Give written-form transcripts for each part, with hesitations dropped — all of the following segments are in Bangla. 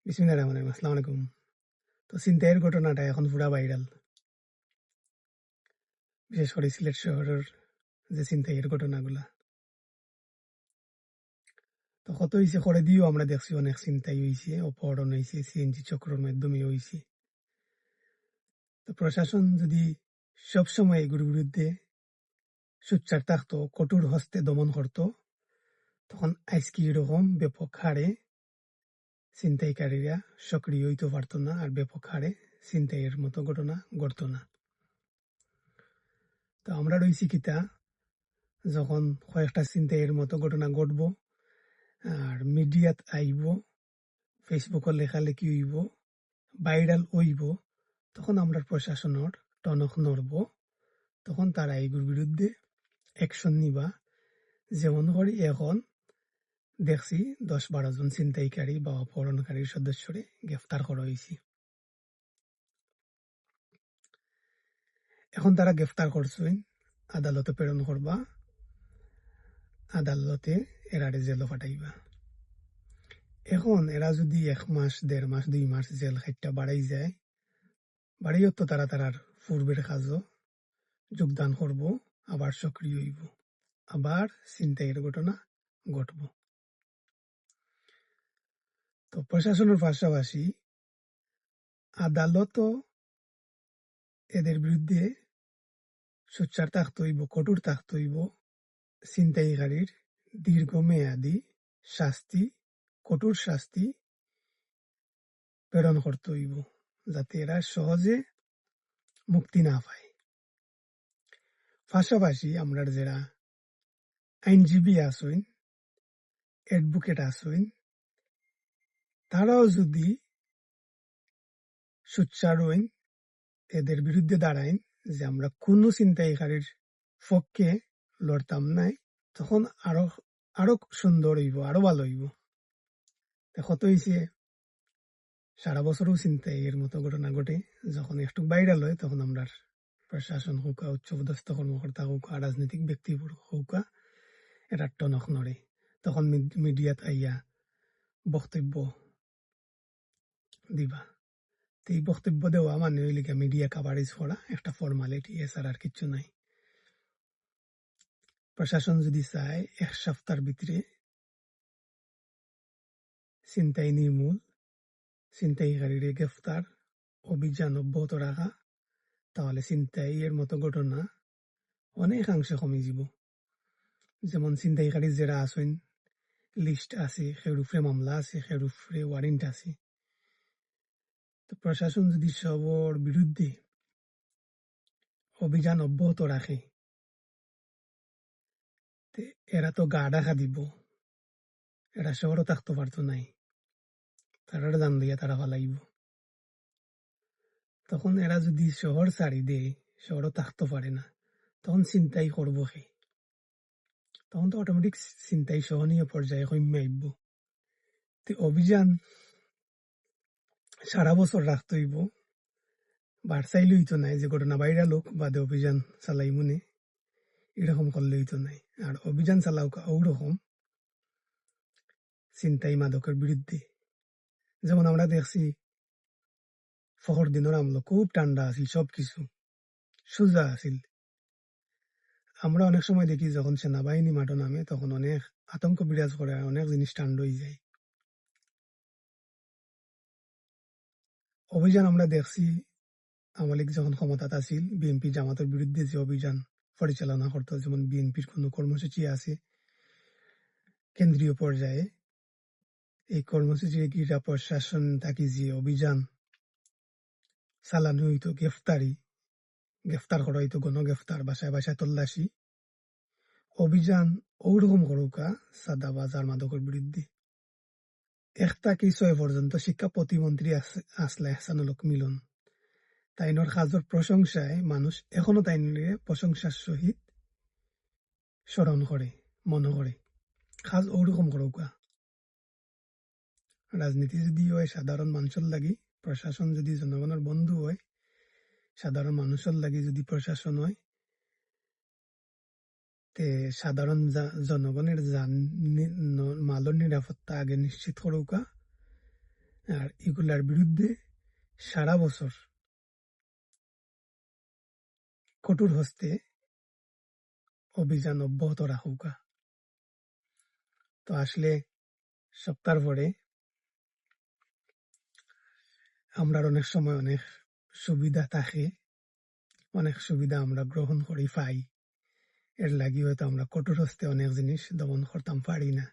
বিসমিল্লাহির রহমানির রহিম। আসসালামু আলাইকুম। তো ছিনতাইয়ের ঘটনাটা এখন পুরা ভাইরাল। বিশেষ করে সিলেট শহরের যে ছিনতাইয়ের ঘটনাগুলা। তো কত হইছে করে দিয়েও আমরা দেখছি অনেক ছিনতাই হইছে, অপহরণ হইছে, সিএনজি চক্রের মাধ্যমে হইছে। তো প্রশাসন যদি সবসময় এগুলোর বিরুদ্ধে সোচ্চার থাকতো, কঠোর হস্তে দমন করত, তখন আজকে এরকম ব্যাপক হারে ছিনতাইকারীরা সক্রিয় হইতে পারত না, আর ব্যাপক হারে ছিনতাইয়ের মতো ঘটনা ঘটত না। তো আমরা রয়েছি কিতা যখন কয়েকটা ছিনতাইয়ের মতো ঘটনা ঘটব আর মিডিয়াত আইব, ফেসবুকত লেখালেখি হইব, ভাইরাল হইব, তখন আমরা প্রশাসনের টনক নড়ব, তখন তারা এইগুলোর বিরুদ্ধে অ্যাকশন নিবা। যেমন করে এখন দেখছি 10-12 জন ছিনতাইকারী বা অপহরণকারীর সদস্যরে গ্রেফতার করা হয়েছে। এখন তারা গ্রেফতার করছেন, আদালতে প্রেরণ করবা, আদালতে এরারে জেলও ফাটাইবা। এখন এরা যদি 1 মাস, 1.5 মাস, 2 মাস জেল খাইটা বাড়াই যায়, বাড়িও তো তারা তারার পূর্বের কাজও যোগদান করব, আবার সক্রিয় হইব, আবার ছিনতাইয়ের ঘটনা ঘটব। তো প্রশাসনের পাশাপাশি আদালতও এদের বিরুদ্ধে সোচ্চার থাকতে হইব, কঠোর থাকতে হইব। ছিনতাইকারীর দীর্ঘমেয়াদী শাস্তি, কঠোর শাস্তি প্রেরণ করতে হইব, যাতে এরা সহজে মুক্তি না পায়। পাশাপাশি আমরা যারা আইনজীবী আসইন, অ্যাডভোকেট আসইন, তারাও যদি সোচ্চার হইন, এদের বিরুদ্ধে দাঁড়াইন যে আমরা কোনো ছিনতাইকারীর পক্ষে লড়তাম নাই, তখন আরো সুন্দর হইব, আরো ভালো হইব। কত হইছে সারা বছরও ছিনতাইয়ের মতো ঘটনা ঘটে, যখন একটু ভাইরাল হয় তখন আমরা প্রশাসন হোক, উচ্চপদস্থ কর্মকর্তা হোক, রাজনৈতিক ব্যক্তি হোক, এরা টনক নড়ে, তখন মিডিয়াত আইয়া বক্তব্য দিবা। এই বক্তব্য দেওয়া মানে হইলে মিডিয়া কাভারেজ করা একটা ফর্মালিটি, এছাড়া আর কিছু নাই। প্রশাসন যদি চায় 1 সপ্তাহের ভিতরে ছিনতাই নির্মূল, ছিনতাইকারীর গ্রেফতার অভিযান অব্যাহত রাখা, তাহলে ছিনতাইয়ের মতো ঘটনা অনেকাংশে কমে যাব। যেমন ছিনতাইকারী যারা আছেন লিস্ট আছে, সের উপরে মামলা আছে, সের উপরে ওয়ারেন্ট আছে। তো প্রশাসন যদি সবর বিরুদ্ধে অভিযান অব্যাহত রাখে, এরা তো গা ঢাকা দিব, এরা শহরও থাকতে পারতো নাই, তারা জান লইয়া তারা ফালাইব। তখন এরা যদি শহর ছাড়ি দেয়, শহরও থাকতে পারে না, তখন চিন্তাই করবো কে? তখন তো অটোমেটিক চিন্তাই সহনীয় পর্যায়ে কমে আইব। অভিযান সারা বছর রাখতে হইব, বাড়সাইলে হইতো নাই যে ঘটনা ভাইরাল হোক বাদে অভিযান চালাই মনে, এরকম করলে হইতো নাই। আর অভিযান চালাও ওরকম চিন্তাই মাদকের বিরুদ্ধে। যেমন আমরা দেখছি ফখর দিনের আমলো খুব ঠান্ডা আছিল, সবকিছু সোজা আছিল। আমরা অনেক সময় দেখি যখন সেনাবাহিনী মাঠে নামে তখন অনেক আতঙ্ক বিরাজ করে, অনেক জিনিস ঠান্ডা হয়ে যায়। অভিযান আমরা দেখছি আওয়ামী লীগ যখন ক্ষমতাত আছিল, বিএনপি জামাতের বিরুদ্ধে যে অভিযান পরিচালনা করত, যেমন বিএনপির কোনো কর্মসূচি আছে কেন্দ্রীয় পর্যায়ে, এই কর্মসূচি ক্রীড়া প্রশাসন থাকি যে অভিযান চালানো হইতো, গ্রেফতার করা হইতো, গণগ্রেফতার, বাসায় বাসায় তল্লাশি, অভিযান ওরকম করুকা সাদাবাজার মাদকের বিরুদ্ধে। 1 থেকে 6 পর্যন্ত শিক্ষা প্রতিমন্ত্রী আসলে এহসানুল হক মিলন, তাইনোর কাজের প্রশংসায় মানুষ এখনো তাইনরে প্রশংসার সহিত স্মরণ করে, মনে করে। কাজ ওরকম করুকা। রাজনীতি যদি হয় সাধারণ মানুষের লাগি, প্রশাসন যদি জনগণের বন্ধু হয়, সাধারণ মানুষের লাগি যদি প্রশাসন হয়, তে সাধারণ জনগণের মালের নিরাপত্তা আগে নিশ্চিত করুকা, আর এগুলার বিরুদ্ধে সারা বছর কঠোর হস্তে অভিযান অব্যাহত রাখুকা। তো আসলে সপ্তাহ পরে আমরা অনেক সময় অনেক সুবিধা থাকে, অনেক সুবিধা আমরা গ্রহণ করি পাই, এর লাগি হয়তো আমরা কঠোর হস্তে অনেক জিনিস দমন করতাম পারি না।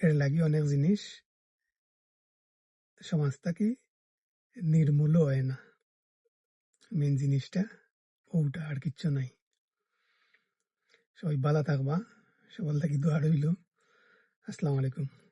এর লাগি অনেক জিনিস সমাজ থেকে নির্মূল হয় না। মেন জিনিসটা ওটা, আর কিচ্ছু নাই। সবাই ভালো থাকবা, সকাল থেকে দোয়া রইল। আসসালামু আলাইকুম।